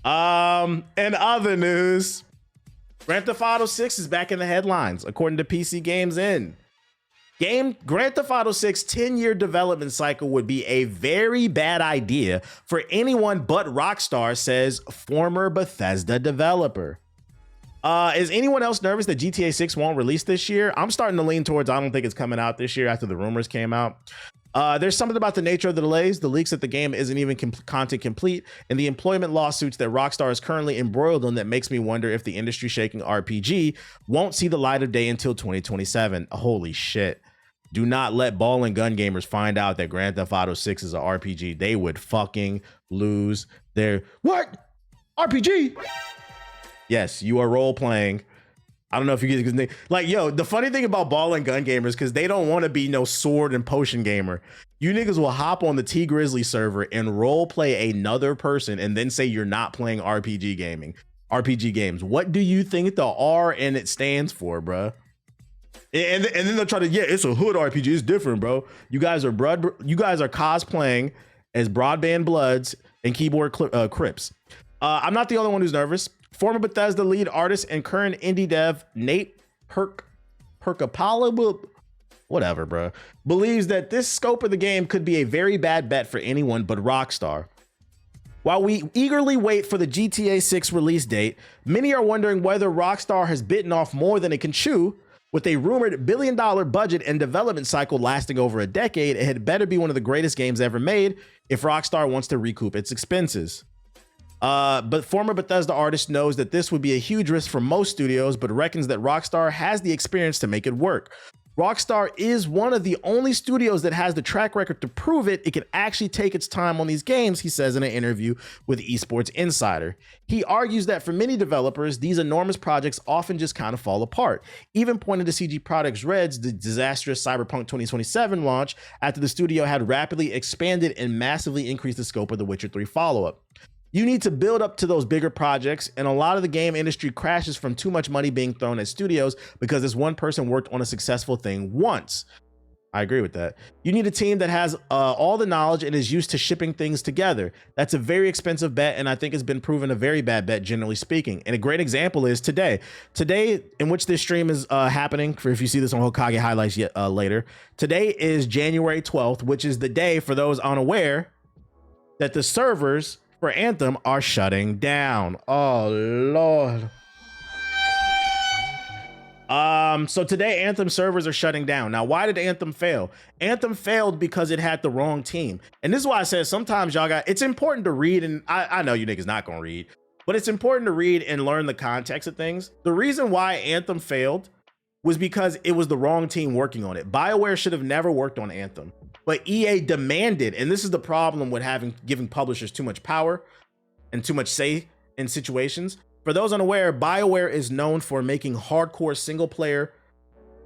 In other news, Grand Theft Auto 6 is back in the headlines, according to PC Games In. Grand Theft Auto 6 10-year development cycle would be a very bad idea for anyone but Rockstar, says former Bethesda developer. Is anyone else nervous that GTA 6 won't release this year? I'm starting to lean towards I don't think it's coming out this year after the rumors came out. There's something about the nature of the delays, the leaks that the game isn't even content complete, and the employment lawsuits that Rockstar is currently embroiled in that makes me wonder if the industry-shaking RPG won't see the light of day until 2027. Holy shit. Do not let ball and gun gamers find out that Grand Theft Auto 6 is an RPG. They would fucking lose their... What? RPG? Yes, you are role-playing. I don't know if you get it. Like, yo, the funny thing about ball and gun gamers, because they don't want to be no sword and potion gamer. You niggas will hop on the T Grizzly server and role play another person and then say you're not playing RPG games. What do you think the R in it stands for, bruh? And then they'll try to, yeah, it's a hood RPG. It's different, bro. You guys are cosplaying as Broadband Bloods and Keyboard Crips. I'm not the only one who's nervous. Former Bethesda lead artist and current indie dev Nate Perkapala, whatever, bro, believes that this scope of the game could be a very bad bet for anyone but Rockstar. While we eagerly wait for the GTA 6 release date, many are wondering whether Rockstar has bitten off more than it can chew. With a rumored $1 billion budget and development cycle lasting over a decade, it had better be one of the greatest games ever made if Rockstar wants to recoup its expenses. But former Bethesda artist knows that this would be a huge risk for most studios, but reckons that Rockstar has the experience to make it work. Rockstar is one of the only studios that has the track record to prove it can actually take its time on these games, he says in an interview with Esports Insider. He argues that for many developers, these enormous projects often just kind of fall apart, even pointing to CG Projekt Red's the disastrous Cyberpunk 2027 launch after the studio had rapidly expanded and massively increased the scope of the Witcher 3 follow-up. You need to build up to those bigger projects, and a lot of the game industry crashes from too much money being thrown at studios because this one person worked on a successful thing once. I agree with that. You need a team that has all the knowledge and is used to shipping things together. That's a very expensive bet, and I think it's been proven a very bad bet, generally speaking. And a great example is today. Today, in which this stream is happening, for if you see this on Hokage Highlights later, today is January 12th, which is the day, for those unaware, that the servers for Anthem are shutting down. Oh Lord. So today Anthem servers are shutting down. Now, why did Anthem fail? Anthem failed because it had the wrong team. And this is why I said sometimes it's important to read, and I know you niggas not gonna read, but it's important to read and learn the context of things. The reason why Anthem failed was because it was the wrong team working on it. BioWare should have never worked on Anthem. But EA demanded, and this is the problem with giving publishers too much power and too much say in situations. For those unaware, BioWare is known for making hardcore single-player,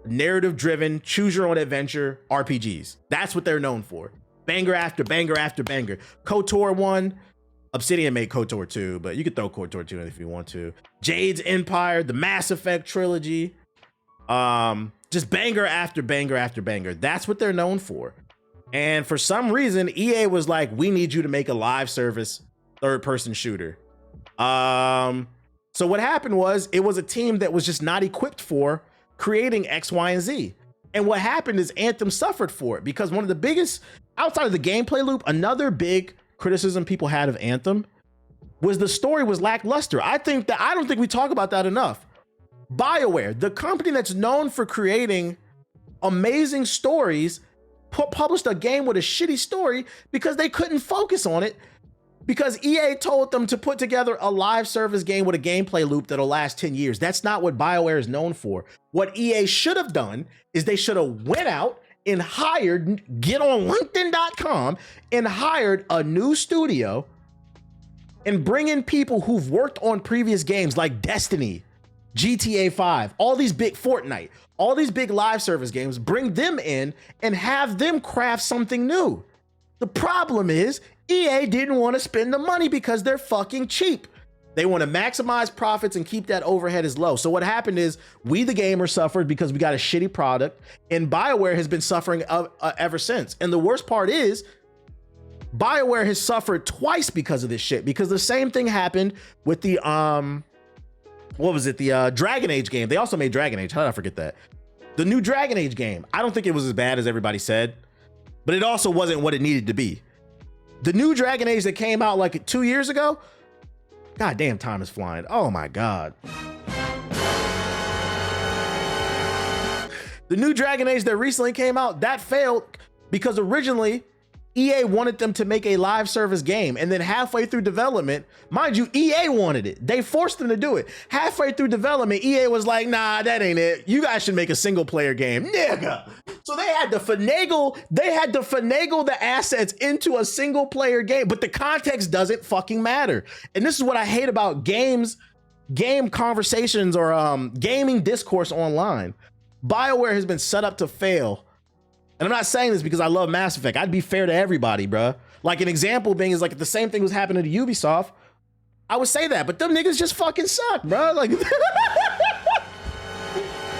narrative-driven, choose-your-own-adventure RPGs. That's what they're known for. Banger after banger after banger. KOTOR 1, Obsidian made KOTOR 2, but you could throw KOTOR 2 in if you want to. Jade's Empire, the Mass Effect trilogy. Just banger after banger after banger. That's what they're known for. And for some reason, EA was like, we need you to make a live service third-person shooter. So what happened was, it was a team that was just not equipped for creating X, Y, and Z. And what happened is Anthem suffered for it, because one of the biggest, outside of the gameplay loop, another big criticism people had of Anthem was the story was lackluster. I don't think we talk about that enough. BioWare, the company that's known for creating amazing stories, published a game with a shitty story because they couldn't focus on it, because EA told them to put together a live service game with a gameplay loop that'll last 10 years. That's not what BioWare is known for. What EA should have done is they should have went out and get on LinkedIn.com and hired a new studio and bring in people who've worked on previous games like Destiny, GTA 5, all these big Fortnite, all these big live service games, bring them in and have them craft something new. The problem is EA didn't want to spend the money because they're fucking cheap. They want to maximize profits and keep that overhead as low. So what happened is we, the gamers, suffered because we got a shitty product, and BioWare has been suffering ever since. And the worst part is BioWare has suffered twice because of this shit, because the same thing happened with the what was it, the Dragon Age game. They also made Dragon Age. How did I forget that? The new Dragon Age game. I don't think it was as bad as everybody said, but it also wasn't what it needed to be. The new Dragon Age that came out like 2 years ago, god damn, time is flying. Oh my god. The new Dragon Age that recently came out, that failed because originally EA wanted them to make a live service game, and then halfway through development, mind you, EA wanted it. They forced them to do it. Halfway through development, EA was like, nah, that ain't it. You guys should make a single player game, nigga. So they had to finagle the assets into a single player game, but the context doesn't fucking matter. And this is what I hate about game conversations or gaming discourse online. BioWare has been set up to fail. And I'm not saying this because I love Mass Effect. I'd be fair to everybody, bruh. Like an example being is like if the same thing was happening to Ubisoft, I would say that, but them niggas just fucking suck, bruh. Like them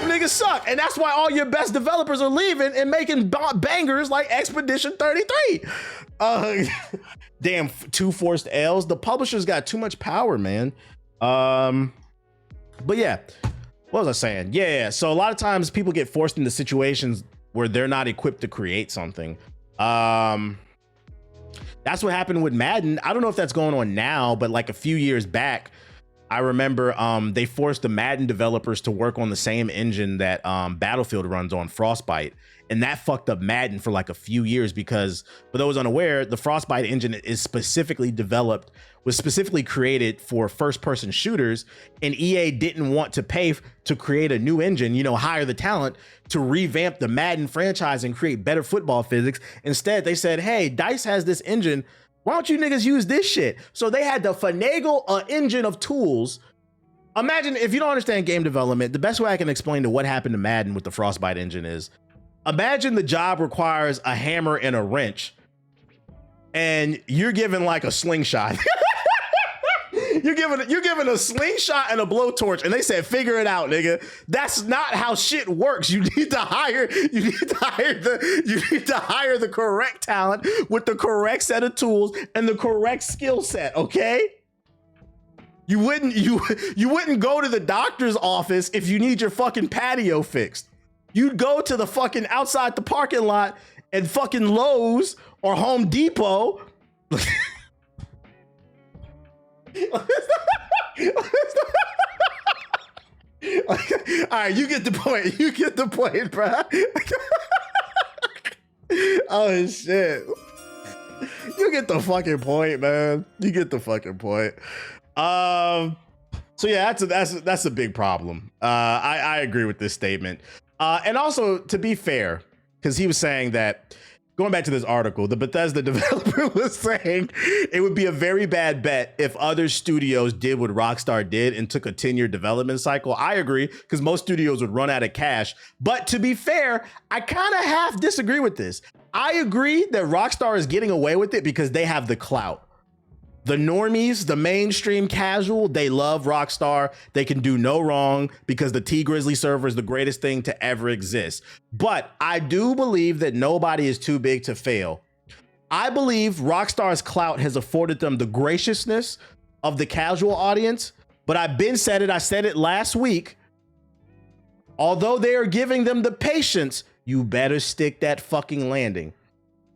niggas suck. And that's why all your best developers are leaving and making bangers like Expedition 33. Damn, 2 forced L's. The publishers got too much power, man. But yeah, what was I saying? Yeah, so a lot of times people get forced into situations where they're not equipped to create something. That's what happened with Madden. I don't know if that's going on now, but like a few years back, I remember they forced the Madden developers to work on the same engine that Battlefield runs on, Frostbite. And that fucked up Madden for like a few years because, for those unaware, the Frostbite engine is was specifically created for first-person shooters, and EA didn't want to pay to create a new engine, hire the talent to revamp the Madden franchise and create better football physics. Instead, they said, hey, DICE has this engine. Why don't you niggas use this shit? So they had to finagle an engine of tools. Imagine, if you don't understand game development, the best way I can explain to what happened to Madden with the Frostbite engine is, imagine the job requires a hammer and a wrench, and you're given like a slingshot. You're given a slingshot and a blowtorch, and they said, figure it out, nigga. That's not how shit works. You need to hire the correct talent with the correct set of tools and the correct skill set, okay? You wouldn't go to the doctor's office if you need your fucking patio fixed. You'd go to the fucking outside the parking lot and fucking Lowe's or Home Depot. All right, you get the point. You get the point, bro. Oh shit. You get the fucking point, man. You get the fucking point. So yeah, that's a big problem. I agree with this statement. And also, to be fair, because he was saying that, going back to this article, the Bethesda developer was saying it would be a very bad bet if other studios did what Rockstar did and took a 10-year development cycle. I agree, because most studios would run out of cash. But to be fair, I kind of half disagree with this. I agree that Rockstar is getting away with it because they have the clout. The normies, the mainstream casual, they love Rockstar. They can do no wrong because the T Grizzly server is the greatest thing to ever exist. But I do believe that nobody is too big to fail. I believe Rockstar's clout has afforded them the graciousness of the casual audience. But I said it last week. Although they are giving them the patience, you better stick that fucking landing.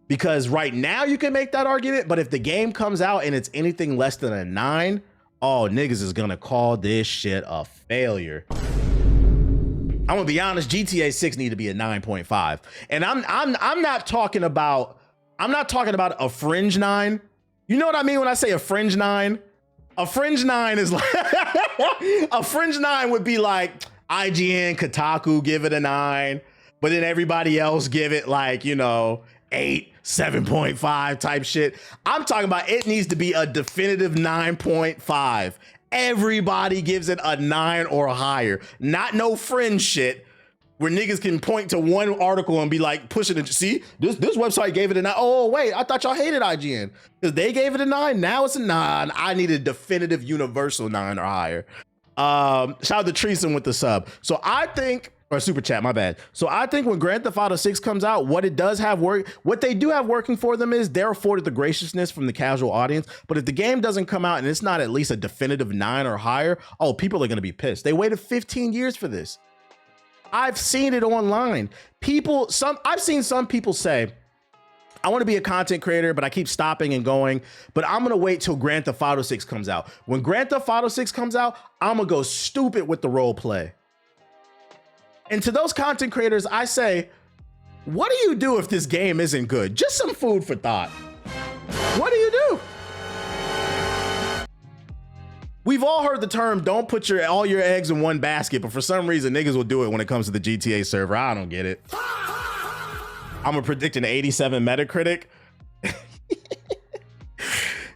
Because right now you can make that argument, but if the game comes out and it's anything less than a 9, oh, niggas is gonna call this shit a failure. I'm gonna be honest, GTA 6 need to be a 9.5. And I'm not talking about a fringe 9. You know what I mean when I say a fringe 9? A fringe 9 is like a fringe 9 would be like IGN, Kotaku give it a 9, but then everybody else give it like, 8, 7.5 type shit. I'm talking about it needs to be a definitive 9.5. Everybody gives it a 9 or higher. Not no fringe shit where niggas can point to one article and be like pushing it. See, this website gave it a 9. Oh, wait, I thought y'all hated IGN because they gave it a 9. Now it's a 9. I need a definitive universal 9 or higher. Shout out to Treason with the sub. So I think Or super chat, my bad. So I think when Grand Theft Auto 6 comes out, what it does have what they do have working for them is they're afforded the graciousness from the casual audience. But if the game doesn't come out and it's not at least a definitive 9 or higher, oh, people are gonna be pissed. They waited 15 years for this. I've seen it online. I've seen some people say, I want to be a content creator, but I keep stopping and going, but I'm gonna wait till Grand Theft Auto 6 comes out. When Grand Theft Auto 6 comes out, I'm gonna go stupid with the role play. And to those content creators, I say, what do you do if this game isn't good? Just some food for thought. What do you do? We've all heard the term, don't put all your eggs in one basket, but for some reason, niggas will do it when it comes to the GTA server. I don't get it. I'm gonna predict an 87 Metacritic.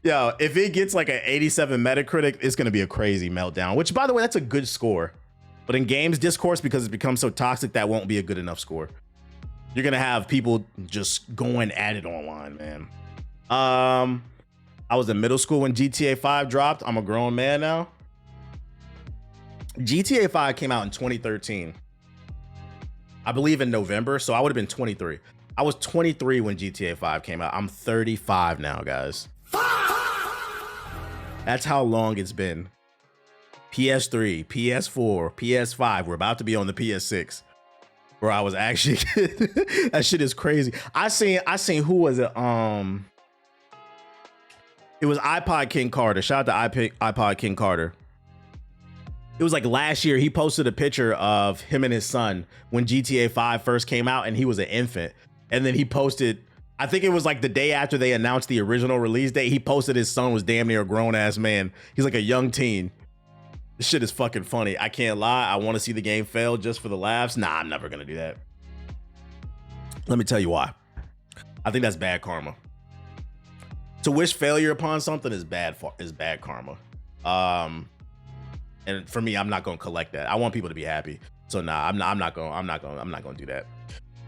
Yo, if it gets like an 87 Metacritic, it's gonna be a crazy meltdown, which by the way, that's a good score. But in games discourse, because it's become so toxic, that won't be a good enough score. You're gonna have people just going at it online, man. I was in middle school when GTA 5 dropped. I'm a grown man now. GTA 5 came out in 2013. I believe in November, so I would have been 23. I was 23 when GTA 5 came out. I'm 35 now, guys. That's how long it's been. PS3, PS4, PS5. We're about to be on the PS6. Where I was actually that shit is crazy. I seen who was it? It was iPod King Carter. Shout out to iPod King Carter. It was like last year, he posted a picture of him and his son when GTA 5 first came out, and he was an infant. And then he posted, I think it was like the day after they announced the original release date, he posted his son was damn near a grown ass man. He's like a young teen. This shit is fucking funny. I can't lie. I want to see the game fail just for the laughs. Nah, I'm never gonna do that. Let me tell you why. I think that's bad karma. To wish failure upon something is bad karma. And for me, I'm not gonna collect that. I want people to be happy. So nah, I'm not gonna do that.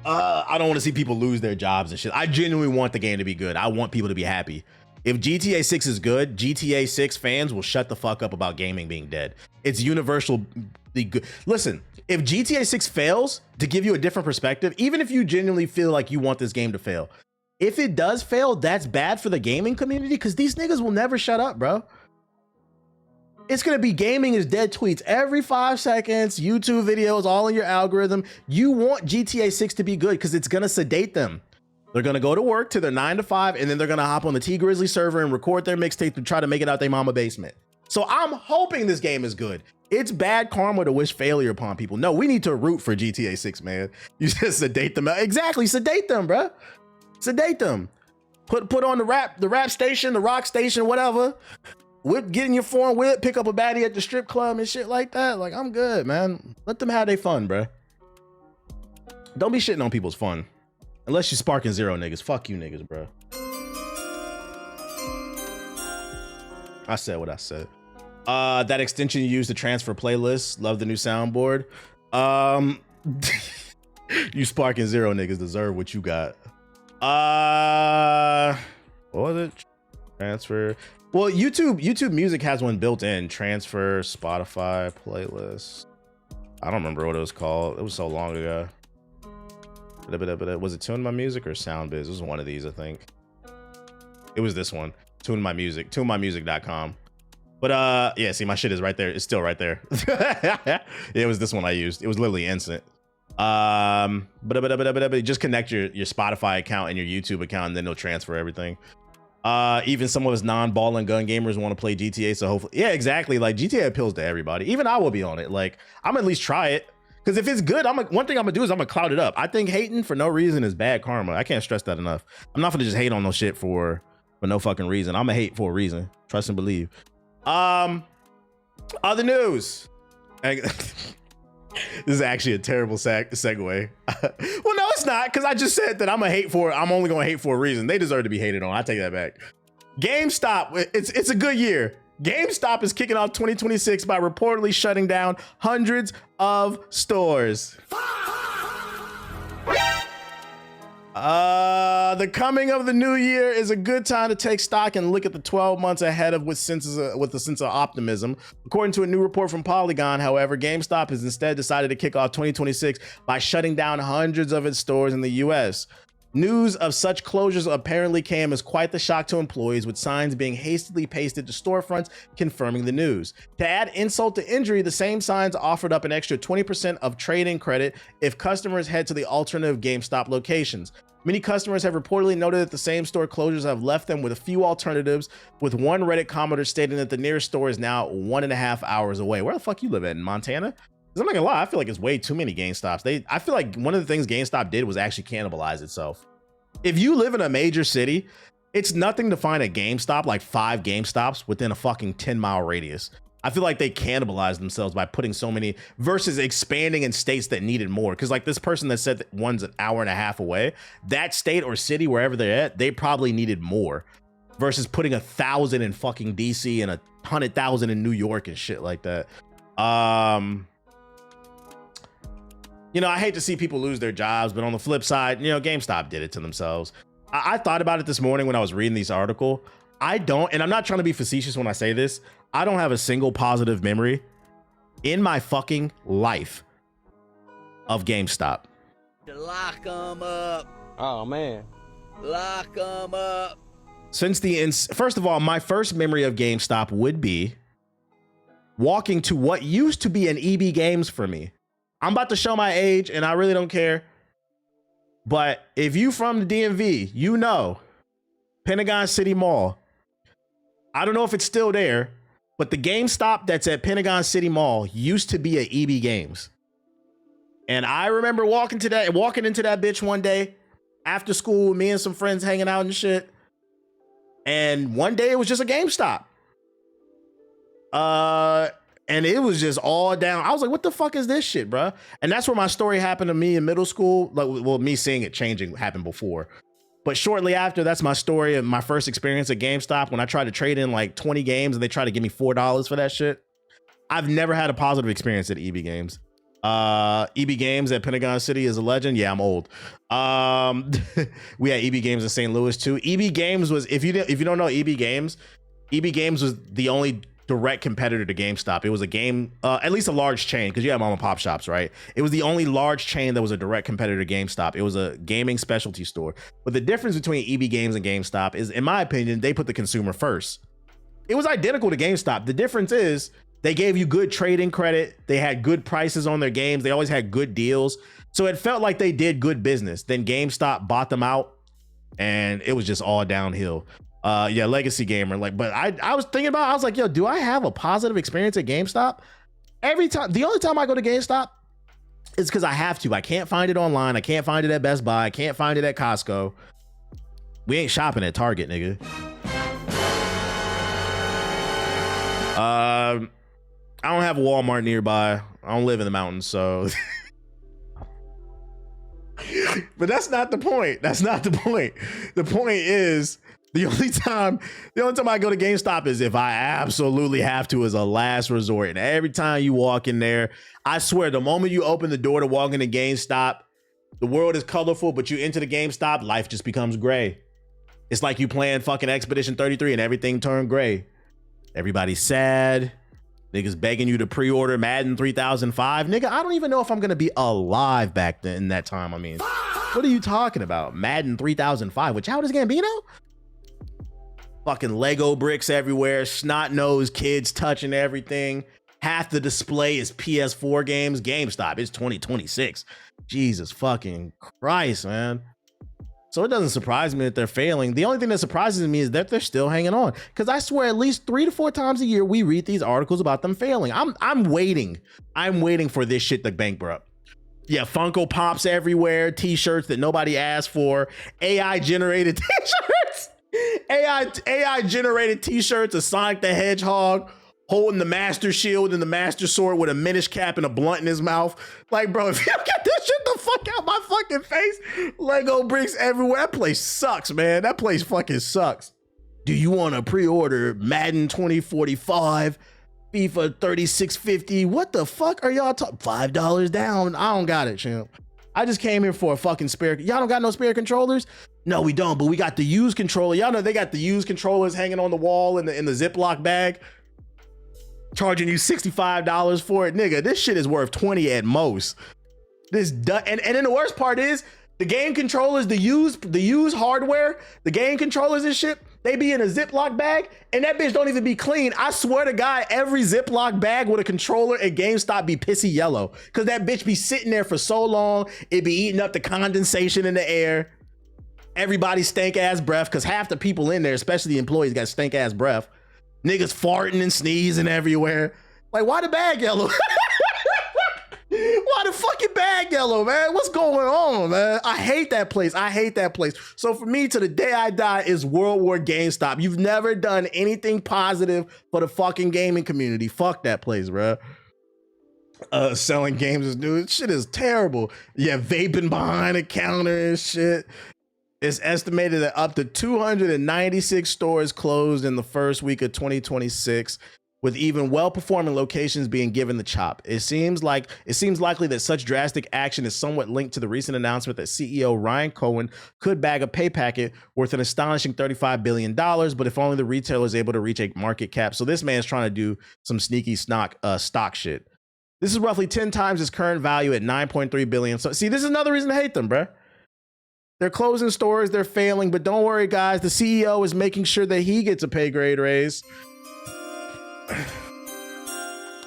I don't want to see people lose their jobs and shit. I genuinely want the game to be good. I want people to be happy. If GTA 6 is good, GTA 6 fans will shut the fuck up about gaming being dead. It's universally good. Listen, if GTA 6 fails, to give you a different perspective, even if you genuinely feel like you want this game to fail, if it does fail, that's bad for the gaming community because these niggas will never shut up, bro. It's gonna be gaming is dead tweets every 5 seconds, YouTube videos, all in your algorithm. You want GTA 6 to be good because it's gonna sedate them. They're gonna go to work to their 9 to 5, and then they're gonna hop on the T Grizzly server and record their mixtape to try to make it out their mama basement. So I'm hoping this game is good. It's bad karma to wish failure upon people. No, we need to root for GTA 6, man. You just sedate them. Exactly, sedate them, bro. Sedate them. Put on the rap station, the rock station, whatever. Get in your foreign whip, pick up a baddie at the strip club and shit like that. Like, I'm good, man. Let them have their fun, bro. Don't be shitting on people's fun. Unless you're sparking zero niggas. Fuck you niggas, bro. I said what I said. That extension you use to transfer playlists. Love the new soundboard. You sparking zero niggas deserve what you got. What was it? Transfer. Well, YouTube Music has one built in. Transfer Spotify playlist. I don't remember what it was called. It was so long ago. Was it Tune My Music or SoundBiz? It was one of these, I think. It was this one. Tune My Music. TuneMyMusic.com. But yeah, see, my shit is right there. It's still right there. It was this one I used. It was literally instant. But just connect your Spotify account and your YouTube account, and then they'll transfer everything. Even some of us non-ball and gun gamers want to play GTA, so hopefully, yeah, exactly. Like GTA appeals to everybody. Even I will be on it. Like, I'm at least try it. Because if it's good, one thing I'm gonna do is I'm gonna cloud it up. I think hating for no reason is bad karma. I can't stress that enough. I'm not gonna just hate on no shit for no fucking reason. I'm gonna hate for a reason. Trust and believe. Other news. This is actually a terrible segue. Well, no, it's not, because I just said that I'm only gonna hate for a reason. They deserve to be hated on. I take that back. GameStop, it's a good year. GameStop is kicking off 2026 by reportedly shutting down hundreds of stores. The coming of the new year is a good time to take stock and look at the 12 months ahead of with a sense of optimism. According to a new report from Polygon, however, GameStop has instead decided to kick off 2026 by shutting down hundreds of its stores in the US. News of such closures apparently came as quite the shock to employees, with signs being hastily pasted to storefronts confirming the news. To add insult to injury, the same signs offered up an extra 20% of trade-in credit if customers head to the alternative GameStop locations. Many customers have reportedly noted that the same store closures have left them with a few alternatives, with one Reddit commenter stating that the nearest store is now 1.5 hours away. Where the fuck you live at, in Montana? Because I'm not gonna lie, I feel like it's way too many GameStops. I feel like one of the things GameStop did was actually cannibalize itself. If you live in a major city, it's nothing to find a GameStop, like 5 GameStops within a fucking 10-mile radius. I feel like they cannibalized themselves by putting so many versus expanding in states that needed more. Because like this person that said that one's an hour and a half away, that state or city, wherever they're at, they probably needed more versus putting 1,000 in fucking DC and 100,000 in New York and shit like that. You know, I hate to see people lose their jobs, but on the flip side, you know, GameStop did it to themselves. I thought about it this morning when I was reading this article. I don't, and I'm not trying to be facetious when I say this, I don't have a single positive memory in my fucking life of GameStop. Lock them up. Oh, man. Lock them up. First of all, my first memory of GameStop would be walking to what used to be an EB Games for me. I'm about to show my age and I really don't care. But if you from the DMV, you know, Pentagon City Mall. I don't know if it's still there, but the GameStop that's at Pentagon City Mall used to be at EB Games. And I remember walking into that bitch one day after school, me and some friends hanging out and shit. And one day it was just a GameStop. And it was just all down. I was like, what the fuck is this shit, bro? And that's where my story happened to me in middle school. Like, well, me seeing it changing happened before. But shortly after, that's my story of my first experience at GameStop when I tried to trade in like 20 games and they tried to give me $4 for that shit. I've never had a positive experience at EB Games. EB Games at Pentagon City is a legend. Yeah, I'm old. We had EB Games in St. Louis too. EB Games was, if you don't know EB Games was the only direct competitor to GameStop. It was a game, at least a large chain, because you have mom and pop shops, right? It was the only large chain that was a direct competitor to GameStop. It was a gaming specialty store. But the difference between EB Games and GameStop is, in my opinion, they put the consumer first. It was identical to GameStop. The difference is they gave you good trading credit. They had good prices on their games. They always had good deals. So it felt like they did good business. Then GameStop bought them out and it was just all downhill. Yeah, legacy gamer. Like, but I was thinking about, I was like, yo, do I have a positive experience at GameStop? Every time, the only time I go to GameStop is because I have to. I can't find it online. I can't find it at Best Buy. I can't find it at Costco. We ain't shopping at Target, nigga. I don't have a Walmart nearby. I don't live in the mountains, so. But that's not the point. That's not the point. The point is, the only time I go to GameStop is if I absolutely have to, as a last resort. And every time you walk in there, I swear, the moment you open the door to walk into GameStop, the world is colorful, but you enter the GameStop, life just becomes gray. It's like you playing fucking Expedition 33 and everything turned gray. Everybody's sad. Niggas begging you to pre-order Madden 3005. Nigga, I don't even know if I'm gonna be alive back then in that time. I mean, what are you talking about? Madden 3005 with Childish Gambino? Fucking Lego bricks everywhere, snot-nosed kids touching everything. Half the display is PS4 games. GameStop, it's 2026. Jesus fucking Christ, man. So it doesn't surprise me that they're failing. The only thing that surprises me is that they're still hanging on. Because I swear at least 3 to 4 times a year we read these articles about them failing. I'm waiting. I'm waiting for this shit to bankrupt. Yeah, Funko Pops everywhere, t-shirts that nobody asked for, AI generated t-shirts. AI generated t-shirts of Sonic the Hedgehog holding the Master Shield and the Master Sword with a Minish cap and a blunt in his mouth. Like, bro, if you don't get this shit the fuck out my fucking face, Lego bricks everywhere. That place sucks, man. That place fucking sucks. Do you want to pre-order Madden 2045, FIFA 3650? What the fuck are y'all talking? $5 down. I don't got it, champ. I just came here for a fucking spare. Y'all don't got no spare controllers? No, we don't, but we got the used controller. Y'all know they got the used controllers hanging on the wall in the Ziploc bag, charging you $65 for it. Nigga, this shit is worth 20 at most. And then the worst part is the game controllers, the used hardware, the game controllers and shit, they be in a Ziploc bag, and that bitch don't even be clean. I swear to God, every Ziploc bag with a controller at GameStop be pissy yellow, because that bitch be sitting there for so long, it be eating up the condensation in the air. Everybody stank ass breath, because half the people in there, especially the employees, got stank ass breath. Niggas farting and sneezing everywhere. Like, why the bag yellow? Why the fucking bag yellow, man? What's going on, man? I hate that place. I hate that place. So for me, to the day I die is World War GameStop. You've never done anything positive for the fucking gaming community. Fuck that place, bro. Selling games is new. Shit is terrible. Yeah, vaping behind a counter and shit. It's estimated that up to 296 stores closed in the first week of 2026. With even well-performing locations being given the chop. It seems likely that such drastic action is somewhat linked to the recent announcement that CEO Ryan Cohen could bag a pay packet worth an astonishing $35 billion, but if only the retailer is able to reach a market cap. So this man's trying to do some sneaky stock shit. This is roughly 10 times his current value at $9.3 billion. So see, this is another reason to hate them, bruh. They're closing stores, they're failing, but don't worry, guys. The CEO is making sure that he gets a pay grade raise.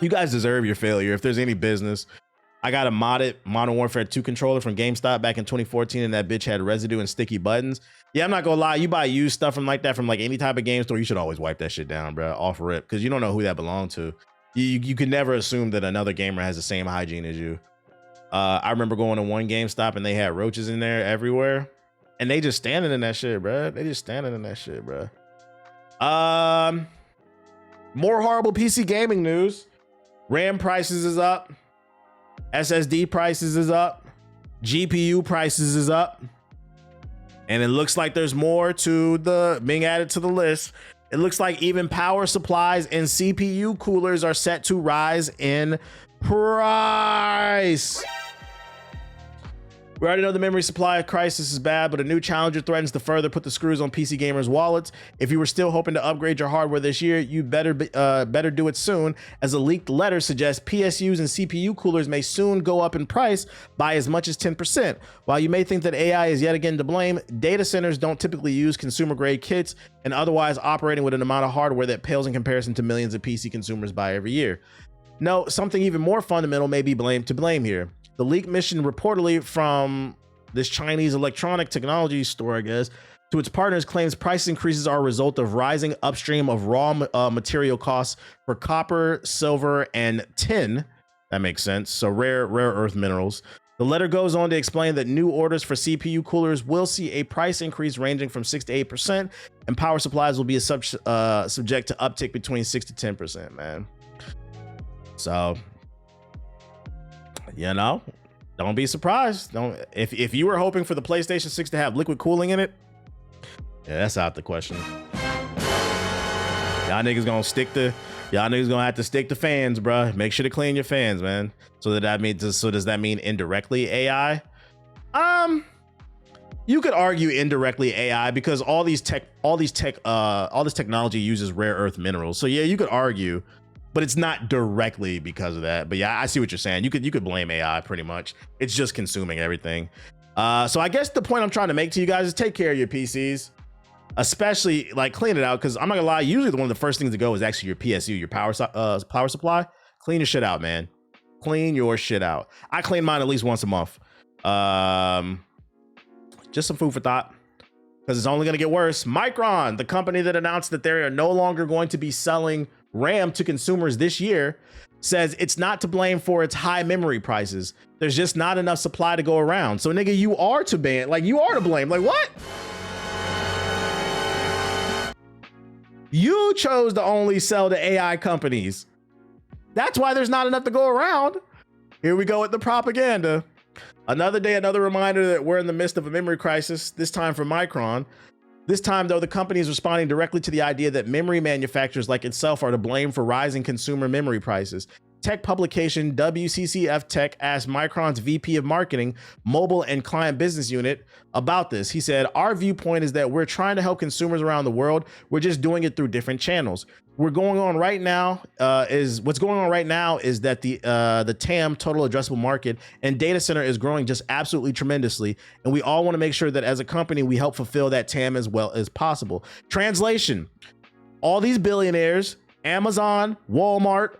You guys deserve your failure if there's any business. I got a modded Modern Warfare 2 controller from GameStop back in 2014, and that bitch had residue and sticky buttons. Yeah, I'm not gonna lie, you buy used stuff from like that from like any type of game store, you should always wipe that shit down, bro, off rip, because you don't know who that belonged to. You could never assume that another gamer has the same hygiene as you. I remember going to one GameStop and they had roaches in there everywhere, and they just standing in that shit, bro. More horrible PC gaming news. RAM prices is up. SSD prices is up. GPU prices is up. And it looks like there's more being added to the list. It looks like even power supplies and CPU coolers are set to rise in price. We already know the memory supply crisis is bad, but a new challenger threatens to further put the screws on PC gamers' wallets. If you were still hoping to upgrade your hardware this year, you better do it soon, as a leaked letter suggests PSUs and CPU coolers may soon go up in price by as much as 10%. While you may think that AI is yet again to blame, data centers don't typically use consumer-grade kits and otherwise operating with an amount of hardware that pales in comparison to millions of PC consumers buy every year. No, something even more fundamental may be to blame here. The leak mission reportedly from this Chinese electronic technology store, I guess, to its partners claims price increases are a result of rising upstream of raw material costs for copper, silver, and tin. That makes sense. So rare earth minerals. The letter goes on to explain that new orders for CPU coolers will see a price increase ranging from 6 to 8%, and power supplies will be subject to uptick between 6 to 10%, man. So, you know, don't be surprised. If you were hoping for the PlayStation 6 to have liquid cooling in it, yeah, that's out the question. Y'all niggas gonna have to stick to fans, bruh. Make sure to clean your fans, man. So does that mean indirectly AI? You could argue indirectly AI, because all this technology uses rare earth minerals. So yeah, you could argue, but it's not directly because of that. But yeah, I see what you're saying. You could blame AI pretty much. It's just consuming everything. So I guess the point I'm trying to make to you guys is take care of your PCs, especially like clean it out. Because I'm not gonna lie, usually one of the first things to go is actually your PSU, your power supply. Clean your shit out, man. Clean your shit out. I clean mine at least once a month. Just some food for thought, because it's only gonna get worse. Micron, the company that announced that they are no longer going to be selling RAM to consumers this year, says it's not to blame for its high memory prices. There's just not enough supply to go around. So nigga, you are to blame. Like what? You chose to only sell to AI companies. That's why there's not enough to go around. Here we go with the propaganda. Another day, another reminder that we're in the midst of a memory crisis, this time for Micron. This time, though, the company is responding directly to the idea that memory manufacturers like itself are to blame for rising consumer memory prices. tech publication WCCF Tech asked Micron's VP of Marketing, Mobile and Client Business Unit about this. He said, "Our viewpoint is that we're trying to help consumers around the world. We're just doing it through different channels. What's going on right now is that the TAM, total addressable market, and data center is growing just absolutely tremendously, and we all want to make sure that as a company we help fulfill that TAM as well as possible." Translation: all these billionaires, Amazon, Walmart,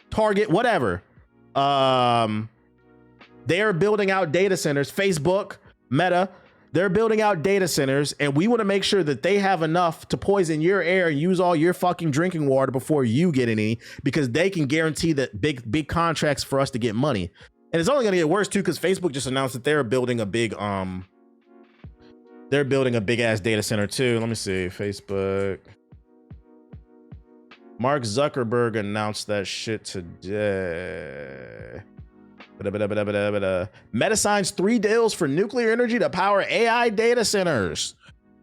Target, whatever, they are building out data centers. Facebook, Meta, they're building out data centers, and we want to make sure that they have enough to poison your air and use all your fucking drinking water before you get any, because they can guarantee that big contracts for us to get money. And it's only going to get worse too, because Facebook just announced that they're building a big ass data center too. Let me see. Facebook. Mark Zuckerberg announced that shit today. Meta signs 3 deals for nuclear energy to power AI data centers.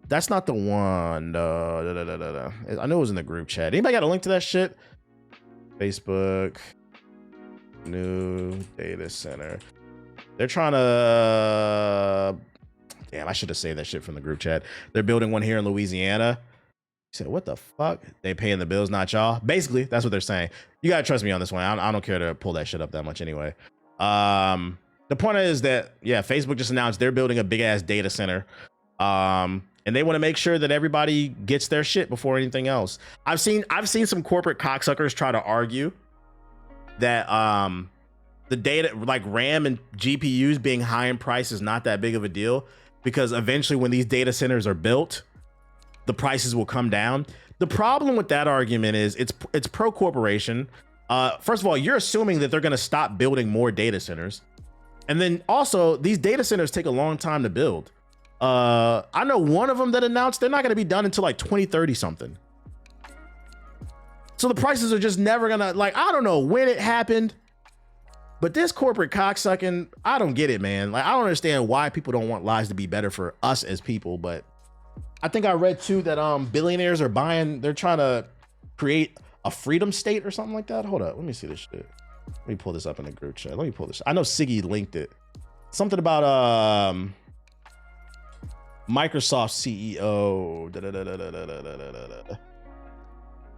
That's not the one. I know it was in the group chat. Anybody got a link to that shit? Facebook. New data center. They're trying to... Damn, I should have saved that shit from the group chat. They're building one here in Louisiana. He said, what the fuck? They paying the bills, not y'all? Basically, that's what they're saying. You gotta trust me on this one. I don't care to pull that shit up that much anyway. The point is that, yeah, Facebook just announced they're building a big ass data center. And they want to make sure that everybody gets their shit before anything else. I've seen some corporate cocksuckers try to argue that the data, like RAM and GPUs being high in price, is not that big of a deal, because eventually when these data centers are built, the prices will come down. The problem with that argument is it's pro corporation. First of all, you're assuming that they're going to stop building more data centers. And then also, these data centers take a long time to build. I know one of them that announced they're not going to be done until like 2030 something. So the prices are just never going to, like, I don't know when it happened, but this corporate cocksucking, I don't get it, man. Like, I don't understand why people don't want lives to be better for us as people. But I think I read too that billionaires are they're trying to create a freedom state or something like that. Hold up, let me see this shit. Let me pull this up in the group chat. Let me pull this. I know Siggy linked it. Something about Microsoft CEO.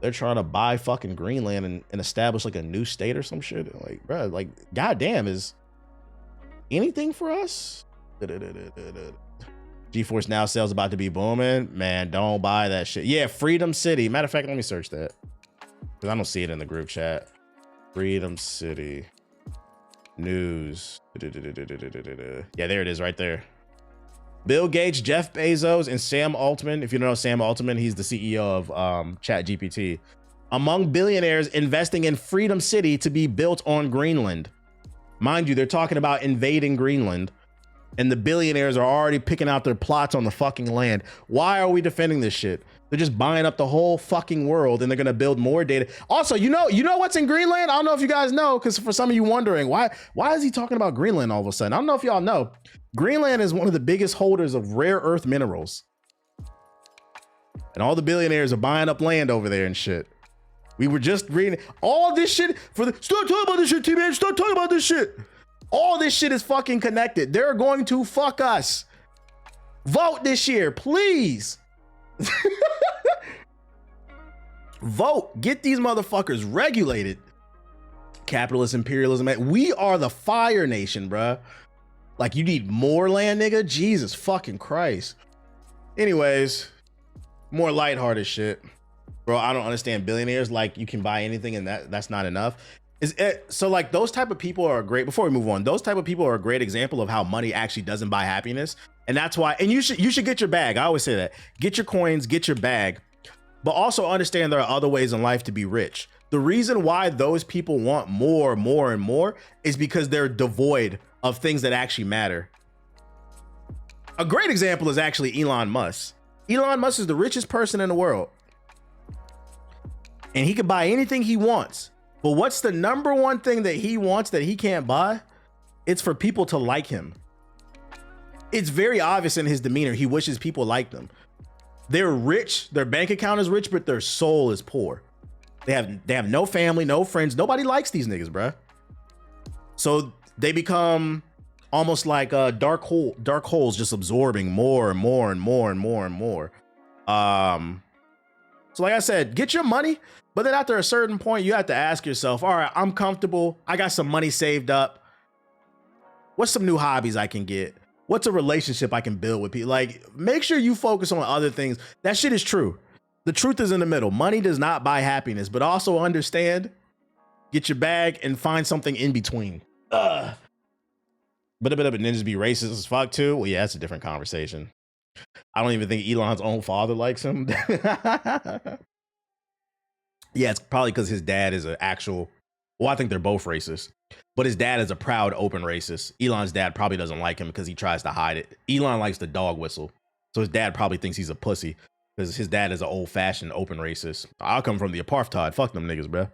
They're trying to buy fucking Greenland and establish like a new state or some shit. Like, bro, like, goddamn, is anything for us? GeForce Now sales about to be booming. Man, don't buy that shit. Yeah, Freedom City. Matter of fact, let me search that, because I don't see it in the group chat. Freedom City news. Yeah, there it is right there. Bill Gates, Jeff Bezos, and Sam Altman. If you don't know Sam Altman, he's the CEO of ChatGPT. Among billionaires investing in Freedom City to be built on Greenland. Mind you, they're talking about invading Greenland, and the billionaires are already picking out their plots on the fucking land. Why are we defending this shit? They're just buying up the whole fucking world, and they're gonna build more data. Also, you know what's in Greenland? I don't know if you guys know, because for some of you wondering, why is he talking about Greenland all of a sudden? I don't know if y'all know. Greenland is one of the biggest holders of rare earth minerals. And all the billionaires are buying up land over there and shit. We were just reading all this shit stop talking about this shit, T-Man. Stop talking about this shit. All this shit is fucking connected. They're going to fuck us. Vote this year, please. Vote. Get these motherfuckers regulated. Capitalist imperialism. We are the fire nation, bruh. Like, you need more land, nigga? Jesus fucking Christ. Anyways, more lighthearted shit. Bro, I don't understand billionaires. Like, you can buy anything and that's not enough. So like, those type of people are great. Before we move on, those type of people are a great example of how money actually doesn't buy happiness. And that's why, and you should get your bag. I always say that. Get your coins, get your bag. But also understand there are other ways in life to be rich. The reason why those people want more and more is because they're devoid of things that actually matter. A great example is actually Elon Musk. Elon Musk is the richest person in the world. And he can buy anything he wants. But what's the number one thing that he wants that he can't buy? It's for people to like him. It's very obvious in his demeanor. He wishes people liked him. They're rich. Their bank account is rich, but their soul is poor. They have no family, no friends. Nobody likes these niggas, bruh. So they become almost like dark holes, just absorbing more and more and more and more and more. So like I said, get your money, but then after a certain point, you have to ask yourself, all right, I'm comfortable. I got some money saved up. What's some new hobbies I can get? What's a relationship I can build with people? Like, make sure you focus on other things. That shit is true. The truth is in the middle. Money does not buy happiness, but also understand, get your bag and find something in between. But ninjas be racist as fuck too. Well, yeah, that's a different conversation. I don't even think Elon's own father likes him. Yeah, it's probably because his dad is an actual, well, I think they're both racist, but his dad is a proud, open racist. Elon's dad probably doesn't like him because he tries to hide it. Elon likes the dog whistle. So his dad probably thinks he's a pussy because his dad is an old fashioned, open racist. I'll come from the apartheid. Fuck them niggas, bro.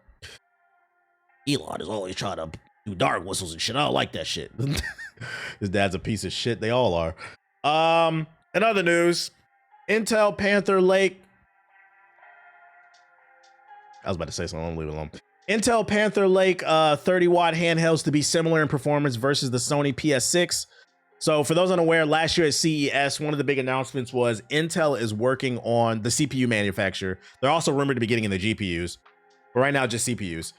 Elon is always trying to do dog whistles and shit. I don't like that shit. His dad's a piece of shit. They all are. In other news, Intel Panther Lake. I was about to say something. I'll leave it alone. Intel Panther Lake 30-watt handhelds to be similar in performance versus the Sony PS6. So for those unaware, last year at CES, one of the big announcements was Intel is working on the CPU manufacturer. They're also rumored to be getting in the GPUs, but right now just CPUs.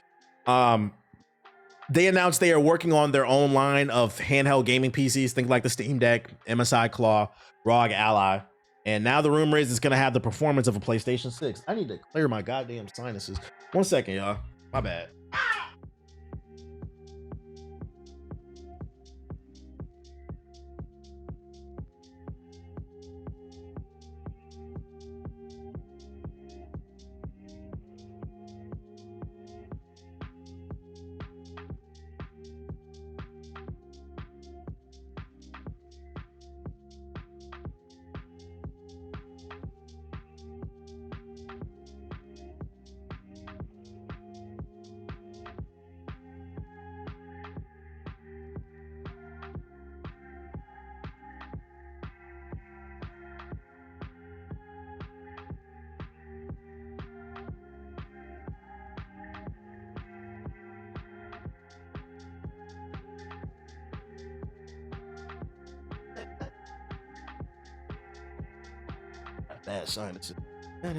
They announced they are working on their own line of handheld gaming PCs, think like the Steam Deck, MSI Claw, ROG Ally. And now the rumor is it's going to have the performance of a PlayStation 6. I need to clear my goddamn sinuses. 1 second, y'all. My bad. Bad sinuses. But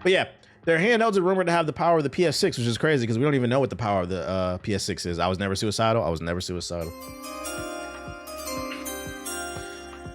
yeah, their handhelds are rumored to have the power of the PS6, which is crazy because we don't even know what the power of the PS6 is. I was never suicidal.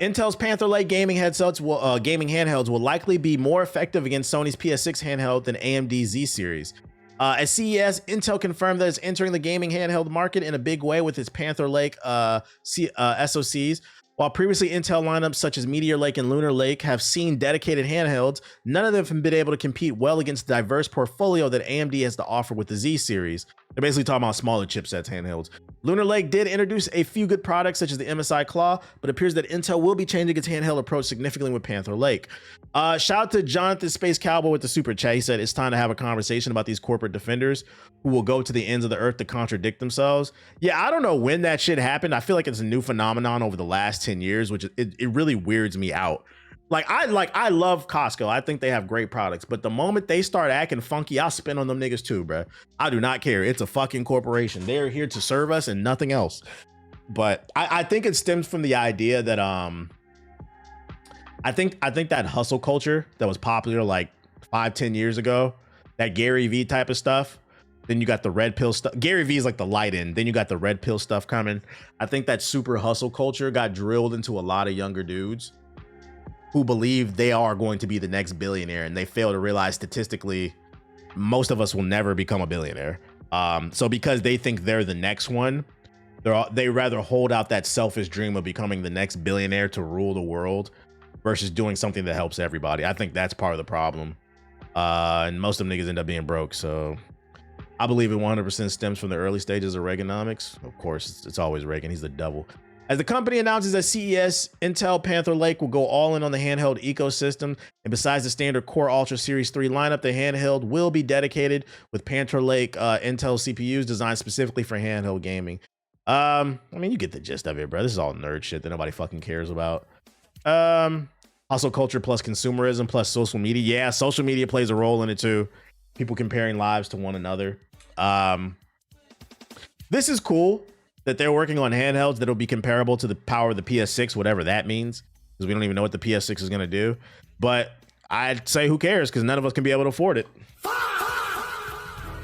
Intel's Panther Lake gaming gaming handhelds will likely be more effective against Sony's PS6 handheld than AMD's Z series. At CES, Intel confirmed that it's entering the gaming handheld market in a big way with its Panther Lake SoCs. While previously Intel lineups such as Meteor Lake and Lunar Lake have seen dedicated handhelds, none of them have been able to compete well against the diverse portfolio that AMD has to offer with the Z series. They're basically talking about smaller chipsets handhelds. Lunar Lake did introduce a few good products such as the MSI Claw, but it appears that Intel will be changing its handheld approach significantly with Panther Lake. Shout out to Jonathan Space Cowboy with the super chat. He said it's time to have a conversation about these corporate defenders who will go to the ends of the earth to contradict themselves. Yeah, I don't know when that shit happened. I feel like it's a new phenomenon over the last 10 years, which it really weirds me out. I love Costco. I think they have great products, but the moment they start acting funky, I'll spin on them niggas too, bro. I do not care. It's a fucking corporation. They're here to serve us and nothing else. But I think it stems from the idea that I think that hustle culture that was popular like 5-10 years ago, that Gary V type of stuff. Then you got the red pill stuff. Gary V is like the light end. Then you got the red pill stuff coming. I think that super hustle culture got drilled into a lot of younger dudes who believe they are going to be the next billionaire, and they fail to realize statistically most of us will never become a billionaire. So because they think they're the next one, they rather hold out that selfish dream of becoming the next billionaire to rule the world versus doing something that helps everybody. I think that's part of the problem. And most of them niggas end up being broke. So I believe it 100% stems from the early stages of Reaganomics. Of course, it's always Reagan. He's the devil. As the company announces at CES, Intel Panther Lake will go all in on the handheld ecosystem. And besides the standard Core Ultra Series 3 lineup, the handheld will be dedicated with Panther Lake Intel CPUs designed specifically for handheld gaming. I mean, you get the gist of it, bro. This is all nerd shit that nobody fucking cares about. Hustle culture plus consumerism plus social media. Yeah, social media plays a role in it too. People comparing lives to one another. This is cool that they're working on handhelds that'll be comparable to the power of the PS6, whatever that means, because we don't even know what the PS6 is going to do. But I'd say who cares, because none of us can be able to afford it.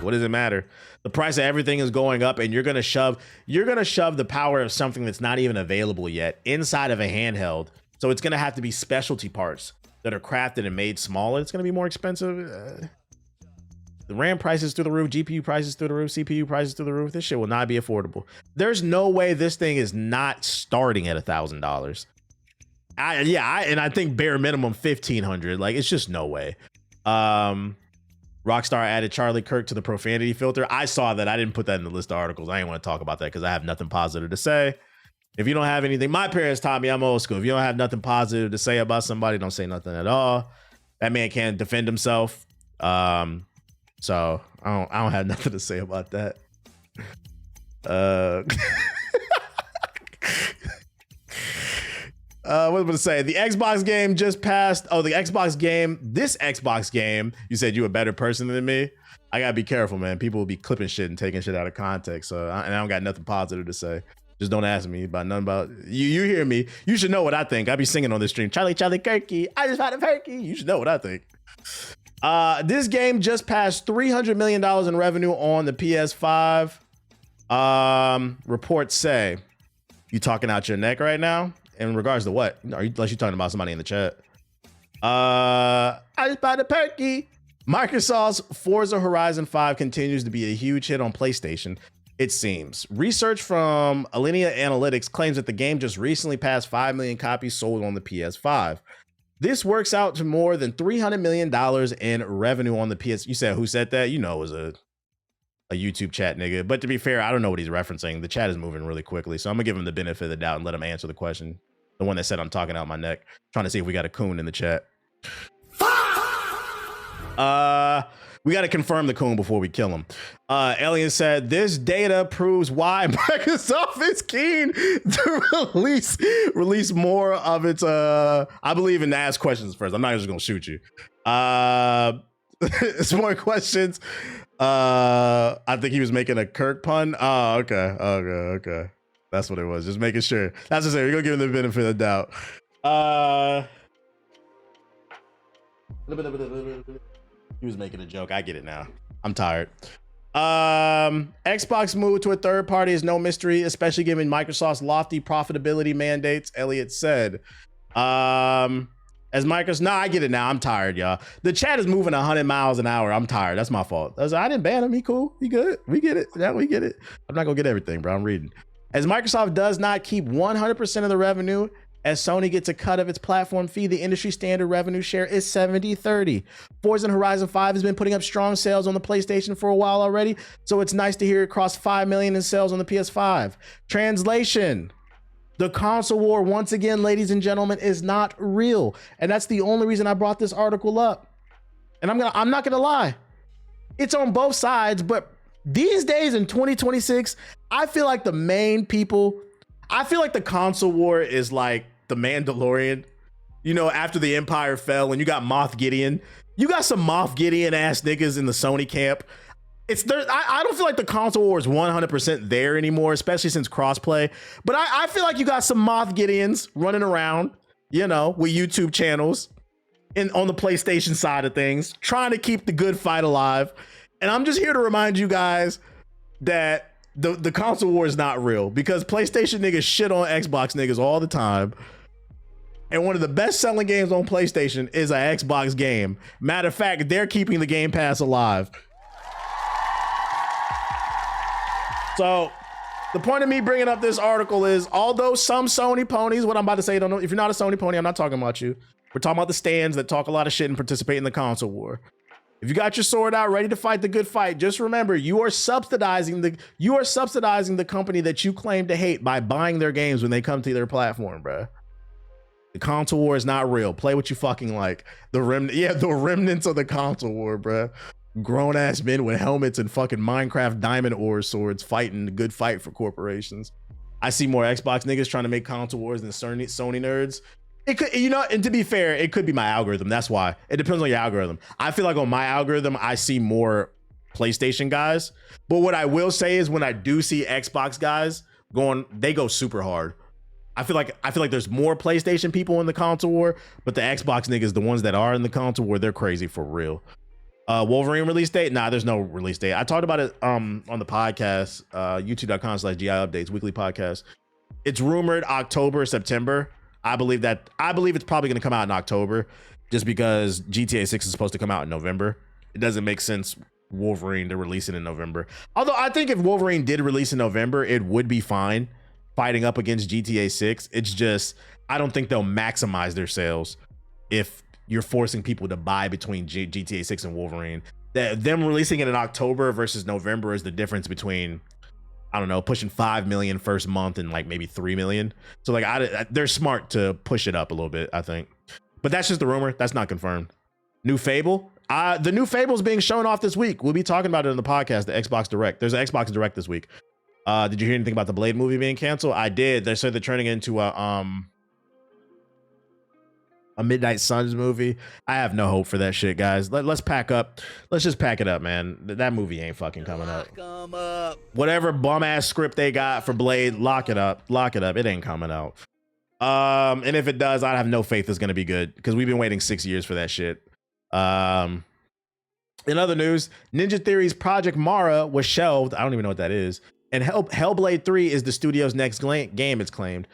What does it matter? The price of everything is going up, and you're gonna shove the power of something that's not even available yet inside of a handheld. So it's gonna have to be specialty parts that are crafted and made smaller. It's gonna be more expensive. The RAM prices through the roof, GPU prices through the roof, CPU prices through the roof. This shit will not be affordable. There's no way this thing is not starting at $1,000. And I think bare minimum 1,500. Like, it's just no way. Rockstar added Charlie Kirk to the profanity filter. I saw that. I didn't put that in the list of articles. I didn't want to talk about that because I have nothing positive to say. If you don't have anything, my parents taught me I'm old school. If you don't have nothing positive to say about somebody, don't say nothing at all. That man can't defend himself. So I don't have nothing to say about that. What was I going to say? The Xbox game just passed. Oh, the Xbox game. This Xbox game. You said you a better person than me. I gotta be careful, man. People will be clipping shit and taking shit out of context. And I don't got nothing positive to say. Just don't ask me about nothing about you. You hear me? You should know what I think. I be singing on this stream. Charlie, Charlie, Kirky. I just found a turkey. You should know what I think. This game just passed $300 million in revenue on the PS5. Reports say, you talking out your neck right now? In regards to what? Unless you're talking about somebody in the chat. I just bought a turkey. Microsoft's Forza Horizon 5 continues to be a huge hit on PlayStation, it seems. Research from Alinea Analytics claims that the game just recently passed 5 million copies sold on the PS5. This works out to more than $300 million in revenue on the PS. You said who said that? You know it was a YouTube chat nigga. But to be fair, I don't know what he's referencing. The chat is moving really quickly, so I'm gonna give him the benefit of the doubt and let him answer the question. The one that said I'm talking out my neck. Trying to see if we got a coon in the chat. We got to confirm the coon before we kill him. Alien said, this data proves why Microsoft is keen to release more of its, I believe in ask questions first. I'm not just going to shoot you. It's more questions. I think he was making a Kirk pun. Oh, okay. That's what it was. Just making sure. That's what I'm saying. We're going to give him the benefit of the doubt. He was making a joke. I get it now. I'm tired. Xbox move to a third party is no mystery, especially given Microsoft's lofty profitability mandates, Elliott said. As Microsoft, I get it now. I'm tired, y'all. The chat is moving 100 miles an hour. I'm tired. That's my fault. I didn't ban him. He cool. He good. We get it. Yeah, we get it. I'm not gonna get everything, bro. I'm reading. As Microsoft does not keep 100% of the revenue, as Sony gets a cut of its platform fee, the industry standard revenue share is 70-30. Forza Horizon 5 has been putting up strong sales on the PlayStation for a while already, so it's nice to hear it cross 5 million in sales on the PS5. Translation: the console war, once again, ladies and gentlemen, is not real. And that's the only reason I brought this article up. And I'm not gonna lie. It's on both sides, but these days in 2026, I feel like the main people, I feel like the console war is like the Mandalorian. You know, after the Empire fell and you got Moff Gideon, you got some Moff Gideon ass niggas in the Sony camp. It's there. I don't feel like the console war is 100% there anymore, especially since crossplay. But I feel like you got some Moff Gideons running around, you know, with YouTube channels on the PlayStation side of things, trying to keep the good fight alive. And I'm just here to remind you guys that the console war is not real, because PlayStation niggas shit on Xbox niggas all the time. And one of the best selling games on PlayStation is an Xbox game. Matter of fact, they're keeping the Game Pass alive. So the point of me bringing up this article is, although some Sony ponies, what I'm about to say, don't know, if you're not a Sony pony, I'm not talking about you. We're talking about the stands that talk a lot of shit and participate in the console war. If you got your sword out, ready to fight the good fight, just remember you are subsidizing the company that you claim to hate by buying their games when they come to their platform, bro. The console war is not real. Play what you fucking like. The remnants of the console war, bro. Grown ass men with helmets and fucking Minecraft diamond ore swords fighting the good fight for corporations. I see more Xbox niggas trying to make console wars than Sony nerds. It could, you know, and to be fair, it could be my algorithm. That's why. It depends on your algorithm. I feel like on my algorithm, I see more PlayStation guys. But what I will say is when I do see Xbox guys going, they go super hard. I feel like there's more PlayStation people in the console war, but the Xbox niggas, the ones that are in the console war, they're crazy for real. Wolverine release date? Nah, there's no release date. I talked about it on the podcast, youtube.com/GI updates, weekly podcast. It's rumored October, September. I believe it's probably going to come out in October just because GTA 6 is supposed to come out in November. It doesn't make sense Wolverine to release it in November. Although I think if Wolverine did release in November, it would be fine fighting up against GTA 6. It's just, I don't think they'll maximize their sales if you're forcing people to buy between GTA 6 and Wolverine. Them releasing it in October versus November is the difference between, I don't know, pushing 5 million first month and like maybe 3 million. So like they're smart to push it up a little bit, I think. But that's just the rumor. That's not confirmed. New Fable. The new Fable is being shown off this week. We'll be talking about it in the podcast, the Xbox Direct. There's an Xbox Direct this week. Did you hear anything about the Blade movie being canceled? I did. They said they're turning it into a Midnight Suns movie. I have no hope for that shit, guys. Let's pack up. Let's just pack it up, man. That movie ain't fucking coming up. Lock 'em up. Whatever bum ass script they got for Blade, lock it up. Lock it up. It ain't coming out. And if it does, I have no faith it's gonna be good because we've been waiting 6 years for that shit. In other news, Ninja Theory's Project Mara was shelved. I don't even know what that is. And Hellblade 3 is the studio's next game, it's claimed.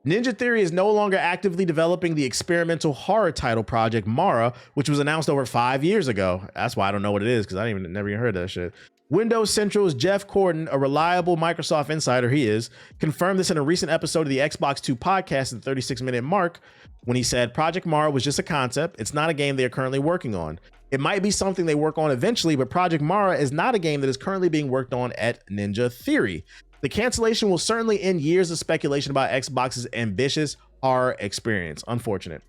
Ninja Theory is no longer actively developing the experimental horror title Project Mara, which was announced over 5 years ago. That's why I don't know what it is, because I never even heard of that shit. Windows Central's Jeff Corden, a reliable Microsoft insider he is, confirmed this in a recent episode of the Xbox 2 podcast at the 36-minute mark when he said Project Mara was just a concept. It's not a game they are currently working on. It might be something they work on eventually, but Project Mara is not a game that is currently being worked on at Ninja Theory. The cancellation will certainly end years of speculation about Xbox's ambitious horror experience. Unfortunate.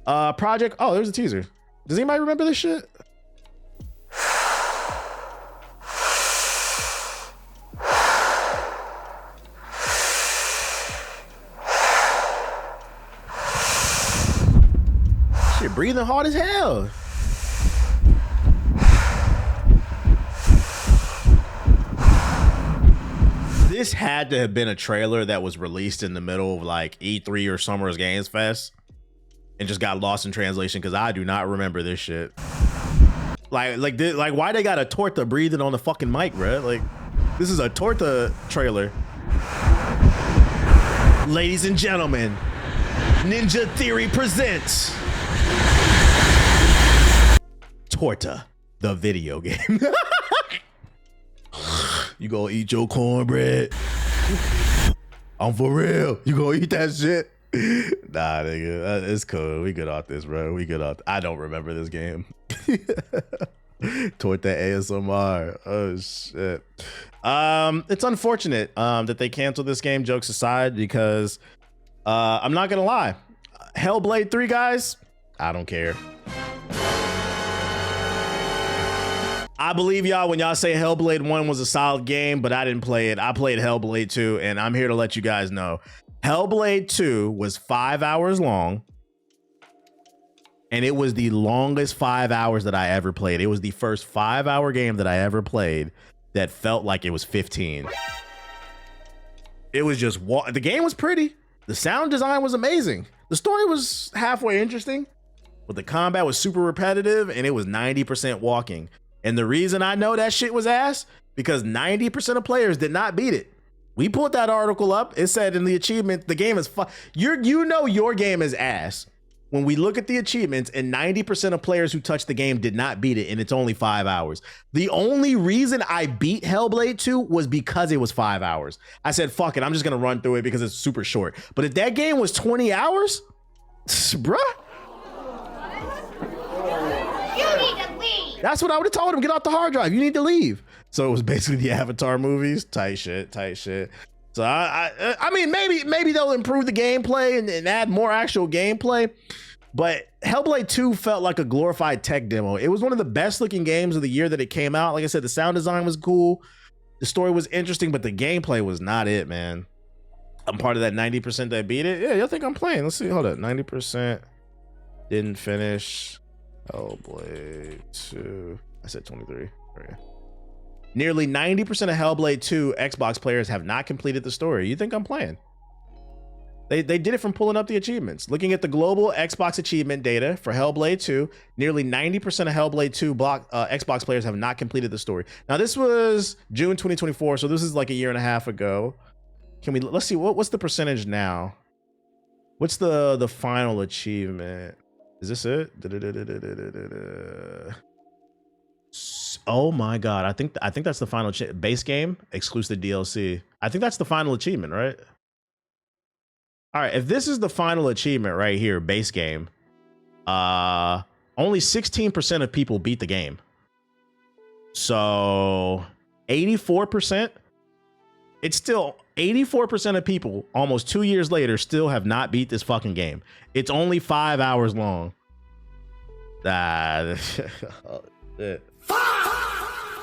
Oh, there's a teaser. Does anybody remember this shit? Shit, breathing hard as hell. This had to have been a trailer that was released in the middle of like E3 or Summer's Games Fest and just got lost in translation because I do not remember this shit. Like why they got a torta breathing on the fucking mic, bro? Like, this is a torta trailer. Ladies and gentlemen, Ninja Theory presents Torta, the video game. You gonna eat your cornbread? I'm for real. You gonna eat that shit? Nah, nigga, it's cool. We good off this, bro. We good off. I don't remember this game. Torta ASMR. Oh shit. It's unfortunate that they canceled this game. Jokes aside, because I'm not gonna lie, Hellblade 3, guys, I don't care. I believe y'all when y'all say Hellblade 1 was a solid game, but I didn't play it. I played Hellblade 2, and I'm here to let you guys know. Hellblade 2 was 5 hours long, and it was the longest 5 hours that I ever played. It was the first 5-hour game that I ever played that felt like it was 15. It was just, the game was pretty. The sound design was amazing. The story was halfway interesting, but the combat was super repetitive, and it was 90% walking. And the reason I know that shit was ass, because 90% of players did not beat it. We pulled that article up. It said in the achievement, the game is you know your game is ass when we look at the achievements, and 90% of players who touched the game did not beat it, and it's only 5 hours. The only reason I beat Hellblade 2 was because it was 5 hours. I said, fuck it, I'm just gonna run through it because it's super short. But if that game was 20 hours, bruh. That's what I would have told him. Get off the hard drive. You need to leave. So it was basically the Avatar movies. Tight shit. So I mean, maybe they'll improve the gameplay and add more actual gameplay. But Hellblade 2 felt like a glorified tech demo. It was one of the best looking games of the year that it came out. Like I said, the sound design was cool. The story was interesting, but the gameplay was not it, man. I'm part of that 90% that beat it. Yeah, y'all think I'm playing? Let's see. Hold up. 90% didn't finish. Hellblade 2. I said 23. Okay. Nearly 90% of Hellblade 2 Xbox players have not completed the story. You think I'm playing? They did it from pulling up the achievements. Looking at the global Xbox achievement data for Hellblade 2, nearly 90% of Hellblade 2 Xbox players have not completed the story. Now this was June 2024, so this is like a year and a half ago. Let's see what's the percentage now? What's the final achievement? Is this it? Oh my god, I think that's the final base game, exclusive DLC. I think that's the final achievement, right? All right, if this is the final achievement right here, base game, only 16% of people beat the game. So 84%, it's still 84% of people almost 2 years later still have not beat this fucking game. It's only 5 hours long. Yeah,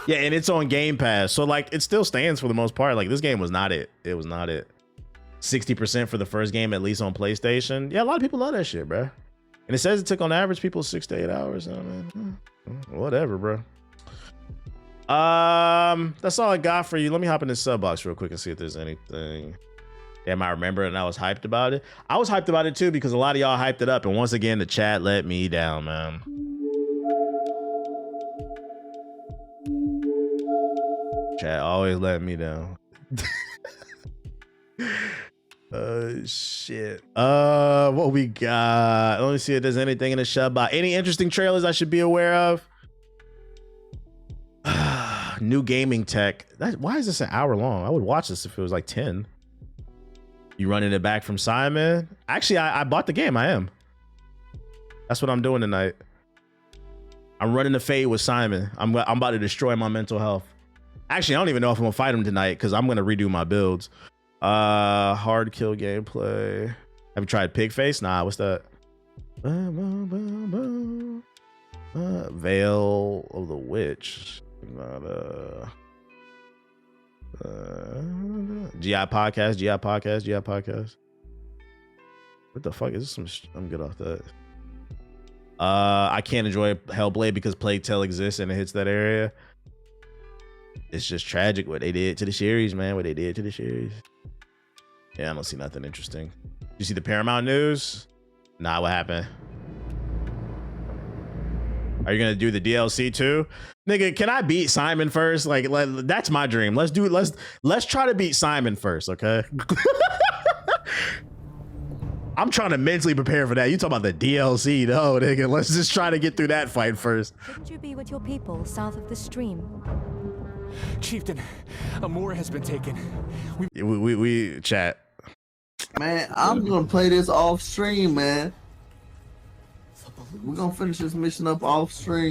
and it's on Game Pass. So like it still stands for the most part. Like this game was not it. It was not it. 60% for the first game, at least on PlayStation. Yeah, a lot of people love that shit, bro. And it says it took on average people 6 to 8 hours. I mean, whatever, bro. That's all I got for you. Let me hop in this sub box real quick and see if there's anything. Damn, I remember and I was hyped about it. I was hyped about it too because a lot of y'all hyped it up. And once again, the chat let me down, man. Chat always let me down. Shit. What we got? Let me see if there's anything in the shop box. Any interesting trailers I should be aware of? New gaming tech. Why is this an hour long? I would watch this if it was like 10. You running it back from Simon? Actually, I bought the game. I am. That's what I'm doing tonight. I'm running the fade with Simon. I'm about to destroy my mental health. Actually, I don't even know if I'm gonna fight him tonight because I'm gonna redo my builds. Hard kill gameplay. Have you tried Pigface? Nah, what's that? Veil of the Witch. GI podcast. What the fuck is this? I'm good off that. I can't enjoy Hellblade because Plague Tale exists and it hits that area. It's just tragic what they did to the series, man. What they did to the series. Yeah, I don't see nothing interesting. You see the Paramount news? Nah, what happened? Are you gonna do the DLC too? Nigga, can I beat Simon first? Like that's my dream. Let's try to beat Simon first, okay? I'm trying to mentally prepare for that. You talking about the DLC, no, nigga. Let's just try to get through that fight first. Shouldn't you be with your people south of the stream? Chieftain, Amora has been taken. We chat. Man, I'm gonna play this off stream, man. We're gonna finish this mission up off stream.